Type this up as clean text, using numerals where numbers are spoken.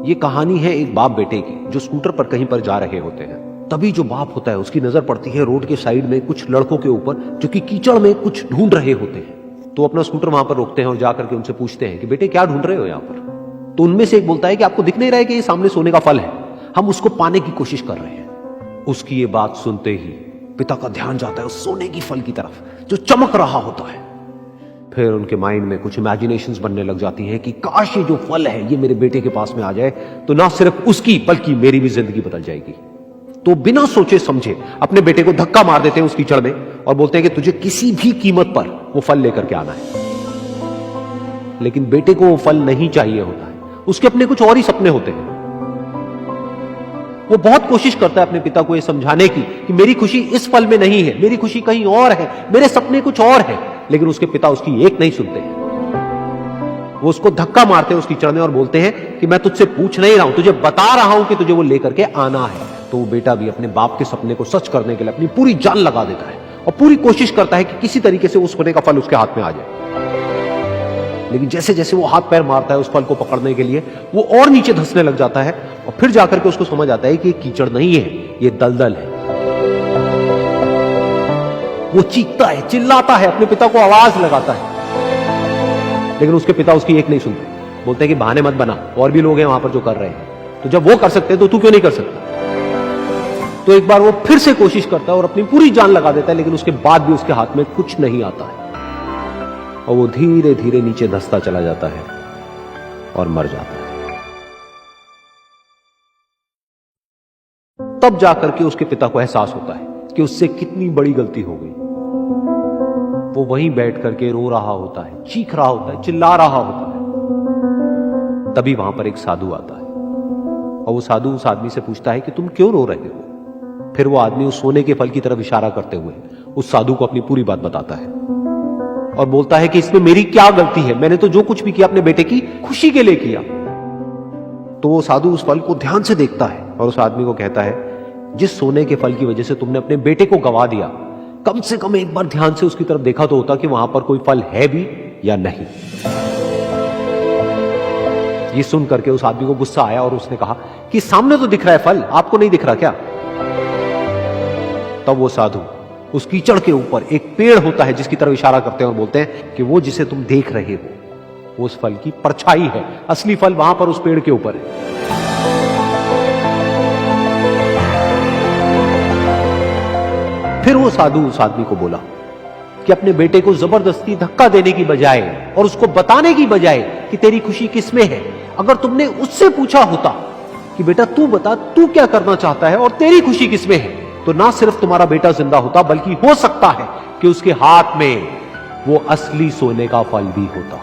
ये कहानी है एक बाप बेटे की जो स्कूटर पर कहीं पर जा रहे होते हैं। तभी जो बाप होता है उसकी नजर पड़ती है रोड के साइड में कुछ लड़कों के ऊपर जो कि कीचड़ में कुछ ढूंढ रहे होते हैं। तो अपना स्कूटर वहां पर रोकते हैं और जाकर के उनसे पूछते हैं कि बेटे क्या ढूंढ रहे हो यहाँ पर। तो उनमें से एक बोलता है कि आपको दिख नहीं रहा है कि ये सामने सोने का फल है, हम उसको पाने की कोशिश कर रहे हैं। उसकी ये बात सुनते ही पिता का ध्यान जाता है उस सोने की फल की तरफ जो चमक रहा होता है। फिर उनके माइंड में कुछ इमेजिनेशंस बनने लग जाती हैं कि काश ये जो फल है ये मेरे बेटे के पास में आ जाए तो ना सिर्फ उसकी बल्कि मेरी भी जिंदगी बदल जाएगी। तो बिना सोचे समझे अपने बेटे को धक्का मार देते हैं उस कीचड़ में और बोलते हैं कि तुझे किसी भी कीमत पर वो फल लेकर के आना है। लेकिन बेटे को वो फल नहीं चाहिए होता है, उसके अपने कुछ और ही सपने होते हैं। वो बहुत कोशिश करता है अपने पिता को ये समझाने की कि मेरी खुशी इस फल में नहीं है, मेरी खुशी कहीं और है, मेरे सपने कुछ और है। लेकिन उसके पिता उसकी एक नहीं सुनते हैं। वो उसको धक्का मारते हैं उस कीचड़ में और बोलते हैं कि मैं तुझसे पूछ नहीं रहा हूं, तुझे बता रहा हूं कि तुझे वो लेकर के आना है। तो वो बेटा भी अपने बाप के सपने को सच करने के लिए अपनी पूरी जान लगा देता है और पूरी कोशिश करता है कि किसी तरीके से उस सोने का फल उसके हाथ में आ जाए। लेकिन जैसे जैसे वो हाथ पैर मारता है उस फल को पकड़ने के लिए, वो और नीचे धंसने लग जाता है और फिर जाकर के उसको समझ आता है कि ये कीचड़ नहीं है, ये दलदल है। वो चीखता है, चिल्लाता है, अपने पिता को आवाज लगाता है, लेकिन उसके पिता उसकी एक नहीं सुनते। बोलते हैं कि बहाने मत बना, और भी लोग हैं वहां पर जो कर रहे हैं, तो जब वो कर सकते हैं तो तू क्यों नहीं कर सकता। तो एक बार वो फिर से कोशिश करता है और अपनी पूरी जान लगा देता है, लेकिन उसके बाद भी उसके हाथ में कुछ नहीं आता है और वो धीरे धीरे नीचे धंसता चला जाता है और मर जाता है। तब जाकर के उसके पिता को एहसास होता है कि उससे कितनी बड़ी गलती हो गई। वो वहीं बैठ करके रो रहा होता है, चीख रहा होता है, चिल्ला रहा होता है। तभी वहां पर एक साधु आता है और वो साधु उस आदमी से पूछता है कि तुम क्यों रो रहे हो। फिर वो आदमी उस सोने के फल की तरफ इशारा करते हुए उस साधु को अपनी पूरी बात बताता है और बोलता है कि इसमें मेरी क्या गलती है, मैंने तो जो कुछ भी किया अपने बेटे की खुशी के लिए किया। तो वो साधु उस फल को ध्यान से देखता है और उस आदमी को कहता है, जिस सोने के फल की वजह से तुमने अपने बेटे को गवा दिया, कम से कम एक बार ध्यान से उसकी तरफ देखा तो होता कि वहां पर कोई फल है भी या नहीं। ये सुन करके उस आदमी को गुस्सा आया और उसने कहा कि सामने तो दिख रहा है फल, आपको नहीं दिख रहा क्या। तब वो साधु उस कीचड़ के ऊपर एक पेड़ होता है जिसकी तरफ इशारा करते हैं और बोलते हैं कि वो जिसे तुम देख रहे हो वो उस फल की परछाई है, असली फल वहां पर उस पेड़ के ऊपर है। फिर वो साधु उस आदमी को बोला कि अपने बेटे को जबरदस्ती धक्का देने की बजाय और उसको बताने की बजाय कि तेरी खुशी किसमें है, अगर तुमने उससे पूछा होता कि बेटा तू बता तू क्या करना चाहता है और तेरी खुशी किसमें है, तो ना सिर्फ तुम्हारा बेटा जिंदा होता बल्कि हो सकता है कि उसके हाथ में वो असली सोने का फल भी होता।